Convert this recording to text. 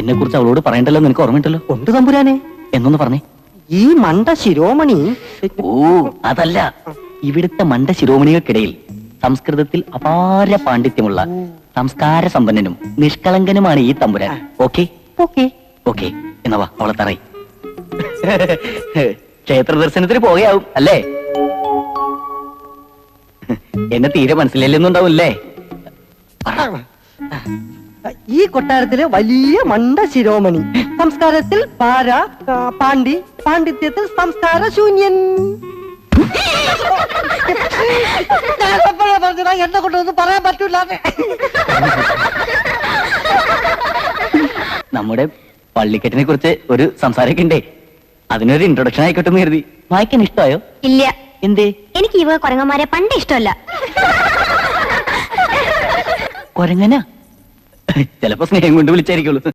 എന്നെ കുറിച്ച് അവളോട് പറയണ്ടല്ലോ, നിനക്ക് ഓർമ്മയുണ്ടല്ലോ. ഉണ്ട് തമ്പുരാനെ. എന്നൊന്ന് പറഞ്ഞേ. ഈ മണ്ട ശിരോമണി. ഓ അതല്ല, ഇവിടുത്തെ മണ്ട ശിരോമണികൾക്കിടയിൽ സംസ്കൃതത്തിൽ അപാര പാണ്ഡിത്യമുള്ള സംസ്കാര സമ്പന്നനും നിഷ്കളങ്കനുമാണ് ഈ തമ്പുരാൻ. ഓക്കെ ഓക്കെ ഓക്കെ, എന്നാ വാ, അവളെ തറയി. ക്ഷേത്ര ദർശനത്തിന് പോവുകയാവും അല്ലേ? എന്നെ തീരെ മനസ്സിലെന്നുണ്ടാവില്ലേ? ഈ കൊട്ടാരത്തിലെ വലിയ മണ്ട ശിരോമണി. സംസ്കാരത്തിൽ പാര, പാണ്ഡി, പാണ്ഡിത്യത്തിൽ സംസ്കാര ശൂന്യൻ. എന്നെ കൊണ്ടൊന്നും പറയാൻ പറ്റൂല. നമ്മുടെ പള്ളിക്കെട്ടിനെ കുറിച്ച് ഒരു സംസാരമൊക്കെ ഉണ്ടേ, അതിനൊരു ഇൻട്രൊഡക്ഷൻ ആയിക്കോട്ടെ എന്ന് കരുതി. വായിക്കാൻ ഇഷ്ടമായോ? ഇല്ല. എന്തേ? എനിക്ക് ഇവ കുരങ്ങന്മാരെ പണ്ട് ഇഷ്ടമല്ല. കൊരങ്ങനാ? ചിലപ്പോ സ്നേഹം കൊണ്ട് വിളിച്ചായിരിക്കുള്ളൂ.